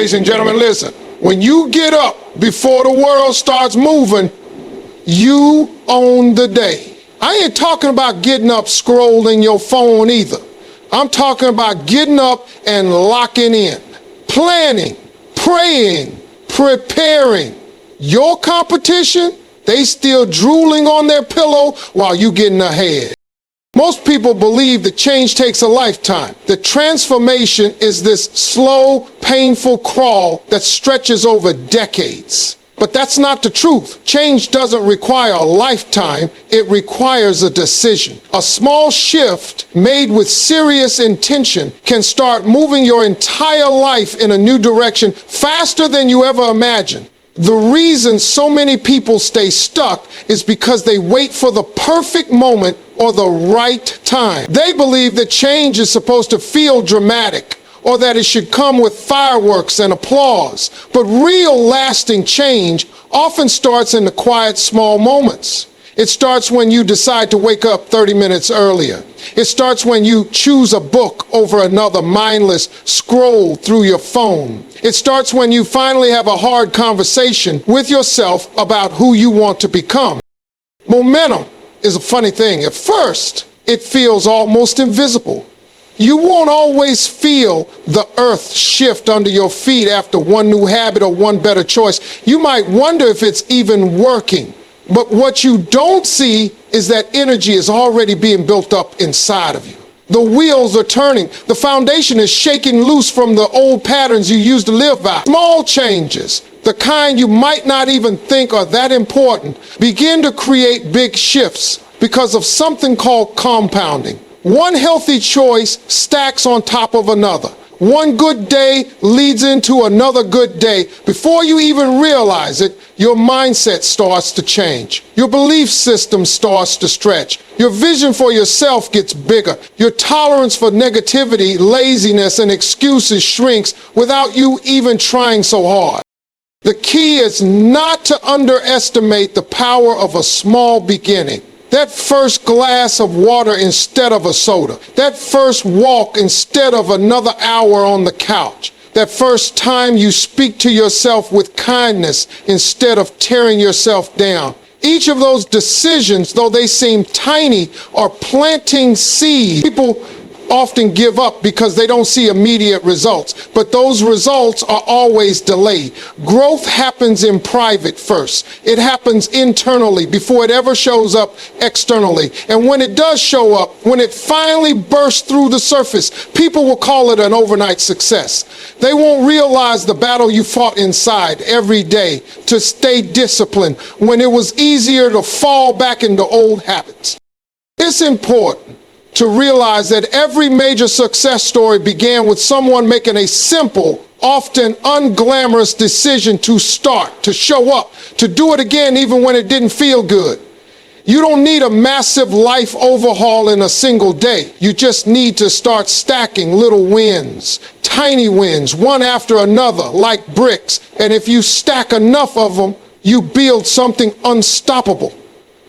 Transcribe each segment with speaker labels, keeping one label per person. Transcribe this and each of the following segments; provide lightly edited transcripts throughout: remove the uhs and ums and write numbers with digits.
Speaker 1: Ladies and gentlemen, listen. When you get up before the world starts moving, you own the day. I ain't talking about getting up scrolling your phone either. I'm talking about getting up and locking in, planning, praying, preparing. Your competition, they still drooling on their pillow while you getting ahead. Most people believe that change takes a lifetime. The transformation is this slow, painful crawl that stretches over decades. But that's not the truth. Change doesn't require a lifetime. It requires a decision. A small shift made with serious intention can start moving your entire life in a new direction faster than you ever imagined. The reason so many people stay stuck is because they wait for the perfect moment or the right time. They believe that change is supposed to feel dramatic, or that it should come with fireworks and applause. But real lasting change often starts in the quiet, small moments. It starts when you decide to wake up 30 minutes earlier. It starts when you choose a book over another mindless scroll through your phone. It starts when you finally have a hard conversation with yourself about who you want to become. Momentum is a funny thing. At first, it feels almost invisible. You won't always feel the earth shift under your feet after one new habit or one better choice. You might wonder if it's even working. But what you don't see is that energy is already being built up inside of you. The wheels are turning. The foundation is shaking loose from the old patterns you used to live by. Small changes, the kind you might not even think are that important, begin to create big shifts because of something called compounding. One healthy choice stacks on top of another. One good day leads into another good day. Before you even realize it, your mindset starts to change. Your belief system starts to stretch. Your vision for yourself gets bigger. Your tolerance for negativity, laziness, and excuses shrinks without you even trying so hard. The key is not to underestimate the power of a small beginning. That first glass of water instead of a soda. That first walk instead of another hour on the couch. That first time you speak to yourself with kindness instead of tearing yourself down. Each of those decisions, though they seem tiny, are planting seeds. People often give up because they don't see immediate results, but those results are always delayed. Growth happens in private first. It happens internally before it ever shows up externally. And when it does show up, when it finally bursts through the surface, people will call it an overnight success. They won't realize the battle you fought inside every day to stay disciplined when it was easier to fall back into old habits. It's important to realize that every major success story began with someone making a simple, often unglamorous decision to start, to show up, to do it again even when it didn't feel good. You don't need a massive life overhaul in a single day. You just need to start stacking little wins, tiny wins, one after another, like bricks. And if you stack enough of them, you build something unstoppable.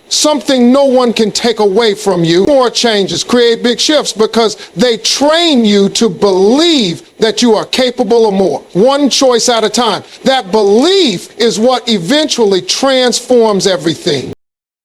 Speaker 1: Something no one can take away from you. More changes create big shifts because they train you to believe that you are capable of more, one choice at a time. That belief is what eventually transforms everything.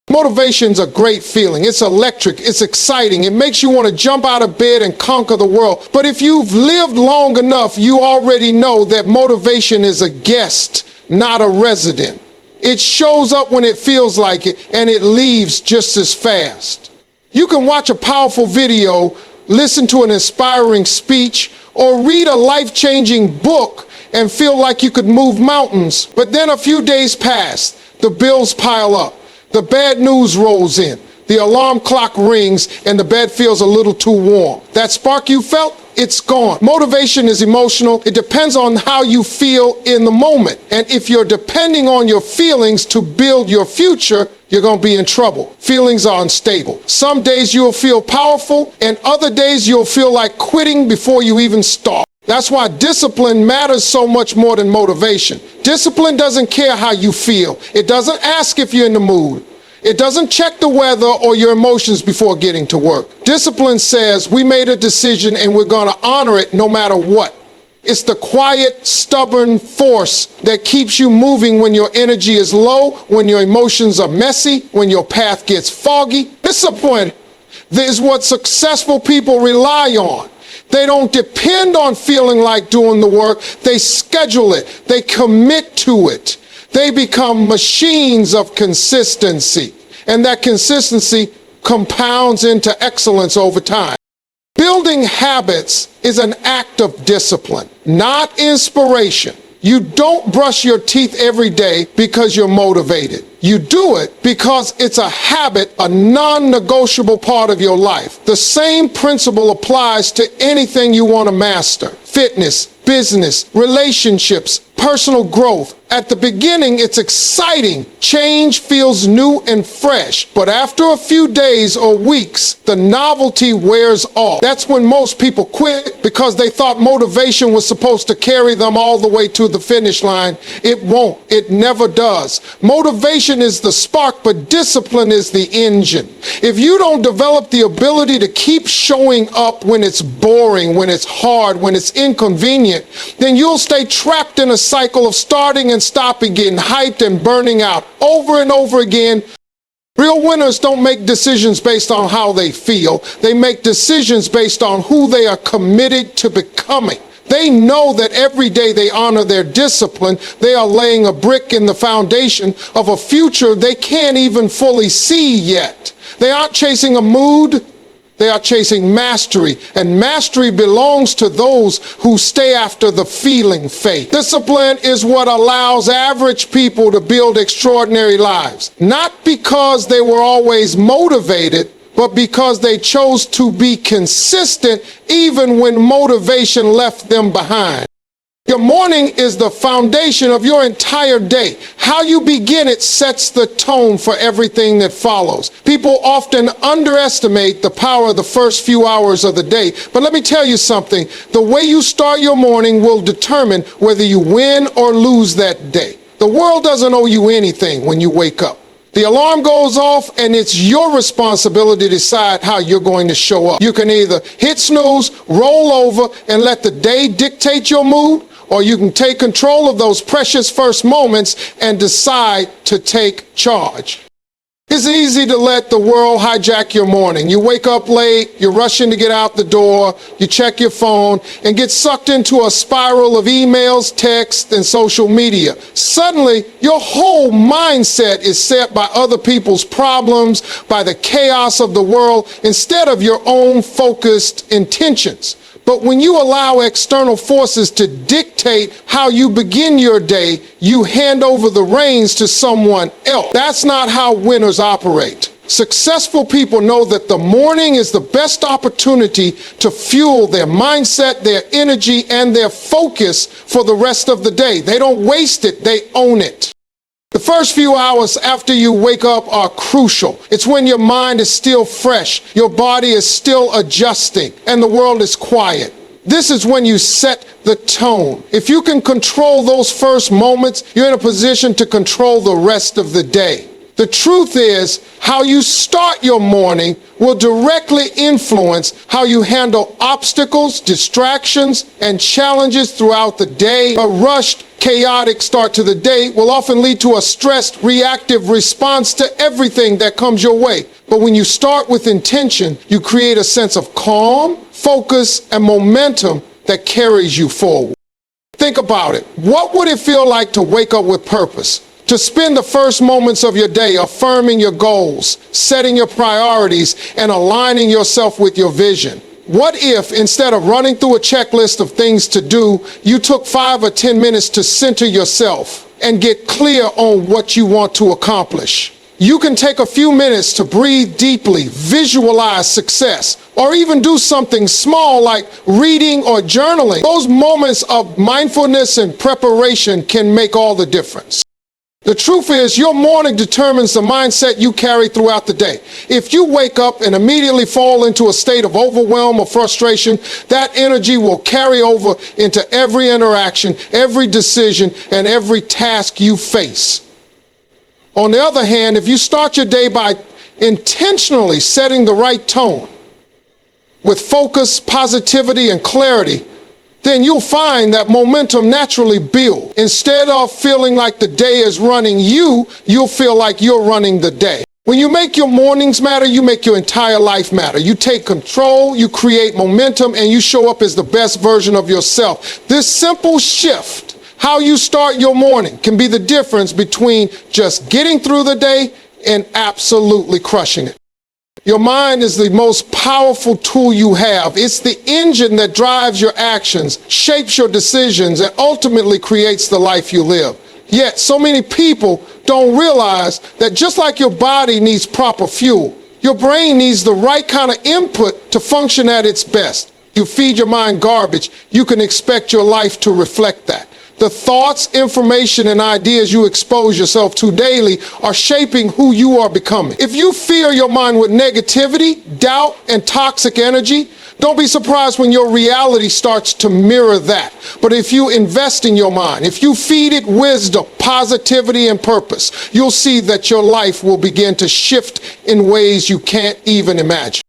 Speaker 1: Motivation's a great feeling. It's electric. It's exciting. It makes you want to jump out of bed and conquer the world. But if you've lived long enough, you already know that motivation is a guest, not a resident. It shows up when it feels like it, and it leaves just as fast. You can watch a powerful video, listen to an inspiring speech, or read a life-changing book and feel like you could move mountains. But then a few days pass, the bills pile up, the bad news rolls in, the alarm clock rings, and the bed feels a little too warm. That spark you felt? It's gone. Motivation is emotional. It depends on how you feel in the moment. And if you're depending on your feelings to build your future, you're going to be in trouble. Feelings are unstable. Some days you'll feel powerful, and other days you'll feel like quitting before you even start. That's why discipline matters so much more than motivation. Discipline doesn't care how you feel. It doesn't ask if you're in the mood. It doesn't check the weather or your emotions before getting to work. Discipline says we made a decision and we're going to honor it no matter what. It's the quiet, stubborn force that keeps you moving when your energy is low, when your emotions are messy, when your path gets foggy. Discipline is what successful people rely on. They don't depend on feeling like doing the work. They schedule it. They commit to it. They become machines of consistency. And that consistency compounds into excellence over time. Building habits is an act of discipline, not inspiration. You don't brush your teeth every day because you're motivated. You do it because it's a habit, a non-negotiable part of your life. The same principle applies to anything you want to master: fitness, business, relationships, personal growth. At the beginning, it's exciting. Change feels new and fresh. But after a few days or weeks, the novelty wears off. That's when most people quit, because they thought motivation was supposed to carry them all the way to the finish line. It won't. It never does. Motivation is the spark, but discipline is the engine. If you don't develop the ability to keep showing up when it's boring, when it's hard, when it's inconvenient, then you'll stay trapped in a cycle of starting and stopping, getting hyped and burning out over and over again. Real winners don't make decisions based on how they feel. They make decisions based on who they are committed to becoming. They know that every day they honor their discipline, they are laying a brick in the foundation of a future they can't even fully see yet. They aren't chasing a mood. They are chasing mastery, and mastery belongs to those who stay after the feeling fade. Discipline is what allows average people to build extraordinary lives, not because they were always motivated, but because they chose to be consistent even when motivation left them behind. Your morning is the foundation of your entire day. How you begin it sets the tone for everything that follows. People often underestimate the power of the first few hours of the day. But let me tell you something. The way you start your morning will determine whether you win or lose that day. The world doesn't owe you anything when you wake up. The alarm goes off, and it's your responsibility to decide how you're going to show up. You can either hit snooze, roll over, and let the day dictate your mood, or you can take control of those precious first moments and decide to take charge. It's easy to let the world hijack your morning. You wake up late, you're rushing to get out the door, you check your phone, and get sucked into a spiral of emails, texts, and social media. Suddenly, your whole mindset is set by other people's problems, by the chaos of the world, instead of your own focused intentions. But when you allow external forces to dictate how you begin your day, you hand over the reins to someone else. That's not how winners operate. Successful people know that the morning is the best opportunity to fuel their mindset, their energy, and their focus for the rest of the day. They don't waste it, they own it. The first few hours after you wake up are crucial. It's when your mind is still fresh, your body is still adjusting, and the world is quiet. This is when you set the tone. If you can control those first moments, you're in a position to control the rest of the day. The truth is, how you start your morning will directly influence how you handle obstacles, distractions, and challenges throughout the day. A rushed, chaotic start to the day will often lead to a stressed, reactive response to everything that comes your way. But when you start with intention, you create a sense of calm, focus, and momentum that carries you forward. Think about it. What would it feel like to wake up with purpose? To spend the first moments of your day affirming your goals, setting your priorities, and aligning yourself with your vision. What if, instead of running through a checklist of things to do, you took 5 or 10 minutes to center yourself and get clear on what you want to accomplish? You can take a few minutes to breathe deeply, visualize success, or even do something small like reading or journaling. Those moments of mindfulness and preparation can make all the difference. The truth is, your morning determines the mindset you carry throughout the day. If you wake up and immediately fall into a state of overwhelm or frustration, that energy will carry over into every interaction, every decision, and every task you face. On the other hand, if you start your day by intentionally setting the right tone with focus, positivity, and clarity, then you'll find that momentum naturally builds. Instead of feeling like the day is running you, you'll feel like you're running the day. When you make your mornings matter, you make your entire life matter. You take control, you create momentum, and you show up as the best version of yourself. This simple shift, how you start your morning, can be the difference between just getting through the day and absolutely crushing it. Your mind is the most powerful tool you have. It's the engine that drives your actions, shapes your decisions, and ultimately creates the life you live. Yet, so many people don't realize that just like your body needs proper fuel, your brain needs the right kind of input to function at its best. You feed your mind garbage, you can expect your life to reflect that. The thoughts, information, and ideas you expose yourself to daily are shaping who you are becoming. If you fear your mind with negativity, doubt, and toxic energy, don't be surprised when your reality starts to mirror that. But if you invest in your mind, if you feed it wisdom, positivity, and purpose, you'll see that your life will begin to shift in ways you can't even imagine.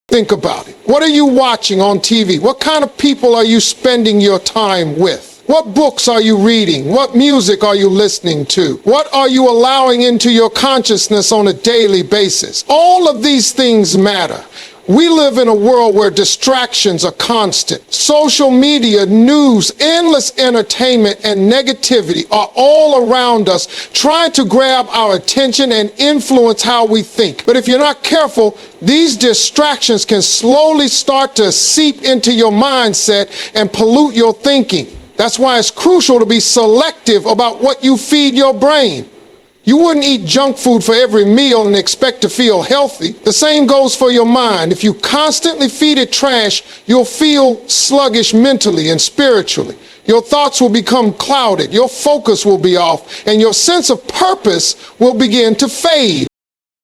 Speaker 1: Think about it. What are you watching on TV? What kind of people are you spending your time with? What books are you reading? What music are you listening to? What are you allowing into your consciousness on a daily basis? All of these things matter. We live in a world where distractions are constant. Social media, news, endless entertainment, and negativity are all around us, trying to grab our attention and influence how we think. But if you're not careful, these distractions can slowly start to seep into your mindset and pollute your thinking. That's why it's crucial to be selective about what you feed your brain. You wouldn't eat junk food for every meal and expect to feel healthy. The same goes for your mind. If you constantly feed it trash, you'll feel sluggish mentally and spiritually. Your thoughts will become clouded, your focus will be off, and your sense of purpose will begin to fade.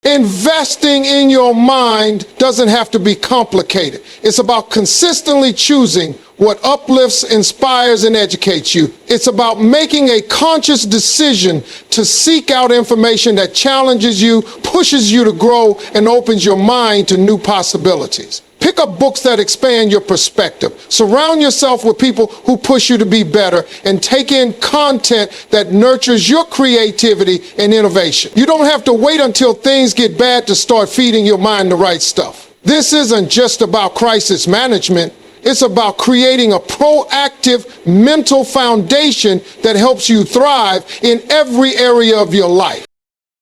Speaker 1: Investing in your mind doesn't have to be complicated. It's about consistently choosing what uplifts, inspires, and educates you. It's about making a conscious decision to seek out information that challenges you, pushes you to grow, and opens your mind to new possibilities. Pick up books that expand your perspective. Surround yourself with people who push you to be better, and take in content that nurtures your creativity and innovation. You don't have to wait until things get bad to start feeding your mind the right stuff. This isn't just about crisis management. It's about creating a proactive mental foundation that helps you thrive in every area of your life.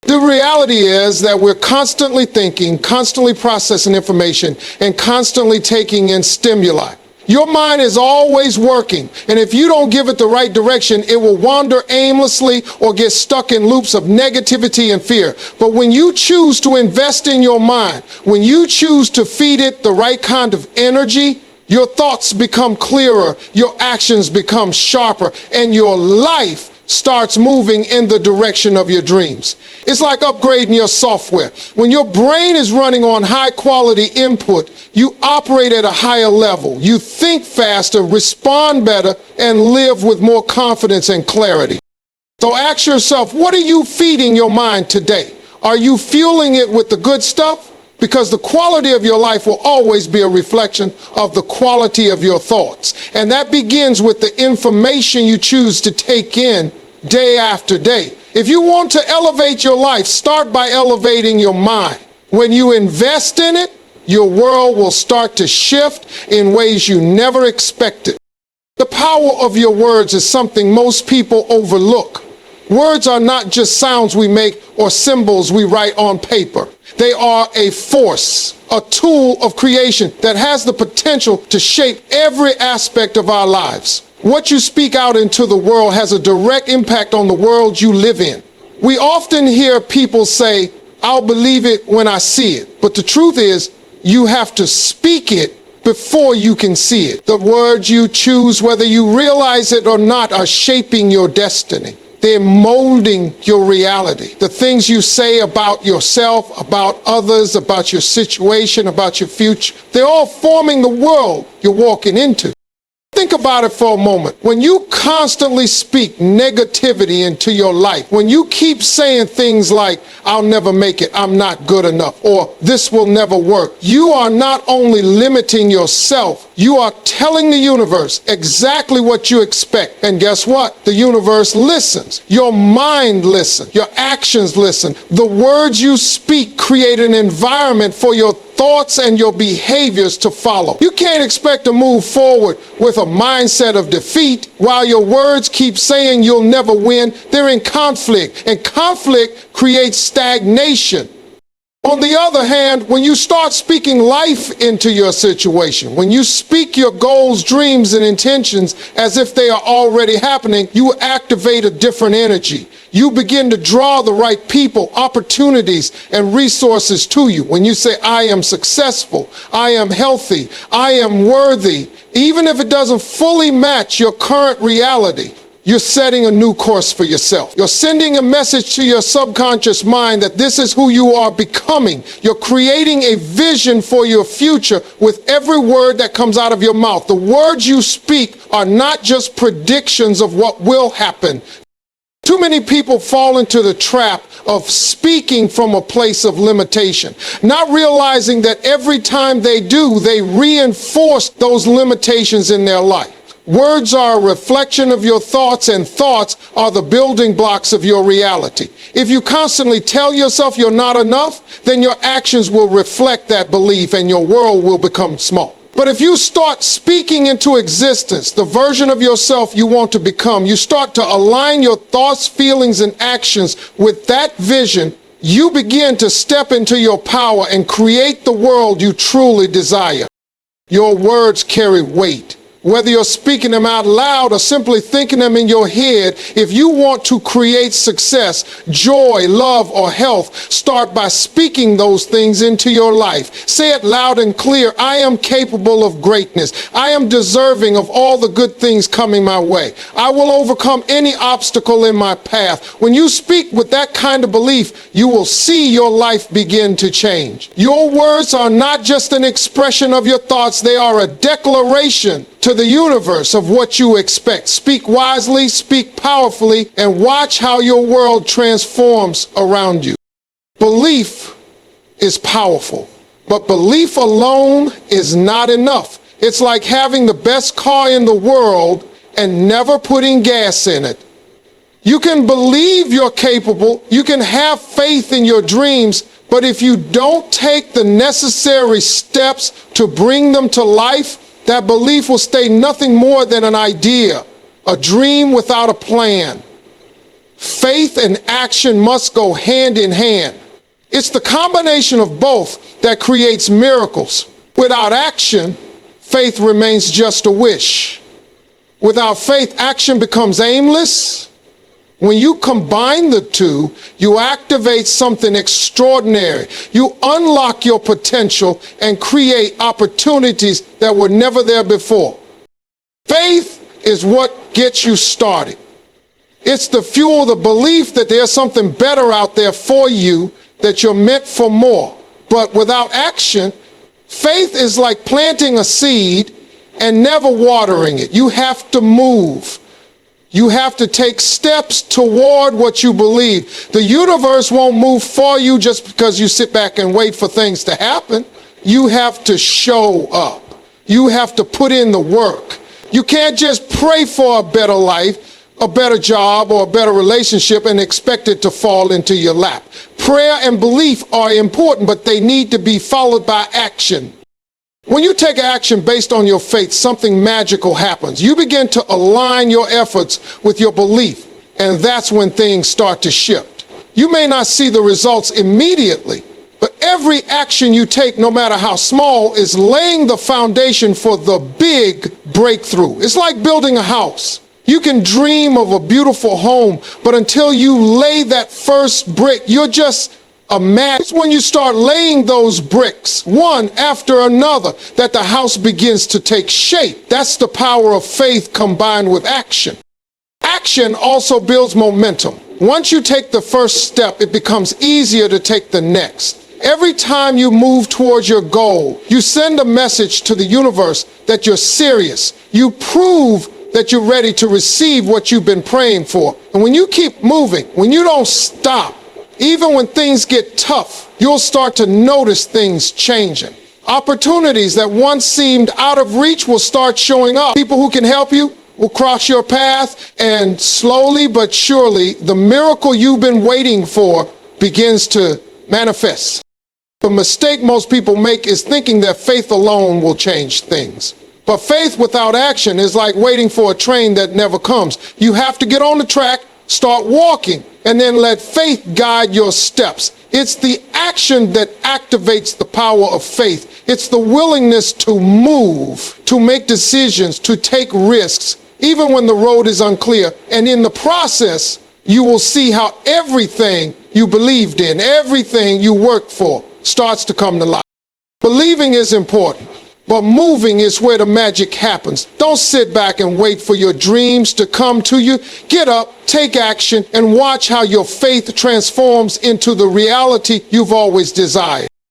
Speaker 1: The reality is that we're constantly thinking, constantly processing information, and constantly taking in stimuli. Your mind is always working, and if you don't give it the right direction, it will wander aimlessly or get stuck in loops of negativity and fear. But when you choose to invest in your mind, when you choose to feed it the right kind of energy, your thoughts become clearer, your actions become sharper, and your life starts moving in the direction of your dreams. It's like upgrading your software. When your brain is running on high quality input, you operate at a higher level. You think faster, respond better, and live with more confidence and clarity. So ask yourself, what are you feeding your mind today? Are you fueling it with the good stuff? Because the quality of your life will always be a reflection of the quality of your thoughts. And that begins with the information you choose to take in day after day. If you want to elevate your life, start by elevating your mind. When you invest in it, your world will start to shift in ways you never expected. The power of your words is something most people overlook. Words are not just sounds we make or symbols we write on paper. They are a force, a tool of creation that has the potential to shape every aspect of our lives. What you speak out into the world has a direct impact on the world you live in. We often hear people say, "I'll believe it when I see it." But the truth is, you have to speak it before you can see it. The words you choose, whether you realize it or not, are shaping your destiny. They're molding your reality. The things you say about yourself, about others, about your situation, about your future, they're all forming the world you're walking into. think about it for a moment. When you constantly speak negativity into your life, when you keep saying things like, I'll never make it, I'm not good enough, or this will never work, you are not only limiting yourself, you are telling the universe exactly what you expect. And guess what? The universe listens. Your mind listens. Your actions listen. The words you speak create an environment for your thoughts and your behaviors to follow. You can't expect to move forward with a mindset of defeat while your words keep saying you'll never win. They're in conflict, and conflict creates stagnation. On the other hand, when you start speaking life into your situation, when you speak your goals, dreams, and intentions as if they are already happening, you activate a different energy. You begin to draw the right people, opportunities, and resources to you. When you say, I am successful, I am healthy, I am worthy, even if it doesn't fully match your current reality, you're setting a new course for yourself. You're sending a message to your subconscious mind that this is who you are becoming. You're creating a vision for your future with every word that comes out of your mouth. The words you speak are not just predictions of what will happen. Too many people fall into the trap of speaking from a place of limitation, not realizing that every time they do, they reinforce those limitations in their life. Words are a reflection of your thoughts, and thoughts are the building blocks of your reality. If you constantly tell yourself you're not enough, then your actions will reflect that belief and your world will become small. But if you start speaking into existence the version of yourself you want to become, you start to align your thoughts, feelings, and actions with that vision, you begin to step into your power and create the world you truly desire. Your words carry weight. Whether you're speaking them out loud or simply thinking them in your head, if you want to create success, joy, love, or health, start by speaking those things into your life. Say it loud and clear. I am capable of greatness. I am deserving of all the good things coming my way. I will overcome any obstacle in my path. When you speak with that kind of belief, you will see your life begin to change. Your words are not just an expression of your thoughts. They are a declaration to the universe of what you expect. Speak wisely, speak powerfully, and watch how your world transforms around you. Belief is powerful, but belief alone is not enough. It's like having the best car in the world and never putting gas in it. You can believe you're capable, you can have faith in your dreams, but if you don't take the necessary steps to bring them to life, that belief will stay nothing more than an idea, a dream without a plan. Faith and action must go hand in hand. It's the combination of both that creates miracles. Without action, faith remains just a wish. Without faith, action becomes aimless. When you combine the two, you activate something extraordinary. You unlock your potential and create opportunities that were never there before. Faith is what gets you started. It's the fuel, the belief that there's something better out there for you, that you're meant for more. But without action, faith is like planting a seed and never watering it. You have to move. You have to take steps toward what you believe. The universe won't move for you just because you sit back and wait for things to happen. You have to show up. You have to put in the work. You can't just pray for a better life, a better job, or a better relationship and expect it to fall into your lap. Prayer and belief are important, but they need to be followed by action. When you take action based on your faith, something magical happens. You begin to align your efforts with your belief, and that's when things start to shift. You may not see the results immediately, but every action you take, no matter how small, is laying the foundation for the big breakthrough. It's like building a house. You can dream of a beautiful home, but until you lay that first brick, you're just it's when you start laying those bricks, one after another, that the house begins to take shape. That's the power of faith combined with action. Action also builds momentum. Once you take the first step, it becomes easier to take the next. Every time you move towards your goal, you send a message to the universe that you're serious. You prove that you're ready to receive what you've been praying for. And when you keep moving, when you don't stop, even when things get tough, you'll start to notice things changing. Opportunities that once seemed out of reach will start showing up. People who can help you will cross your path, and slowly but surely, the miracle you've been waiting for begins to manifest. The mistake most people make is thinking that faith alone will change things. But faith without action is like waiting for a train that never comes. You have to get on the track, start walking, and then let faith guide your steps. It's the action that activates the power of faith. It's the willingness to move, to make decisions, to take risks, even when the road is unclear. And in the process, you will see how everything you believed in, everything you worked for, starts to come to life. Believing is important, but moving is where the magic happens. Don't sit back and wait for your dreams to come to you. Get up, take action, and watch how your faith transforms into the reality you've always desired.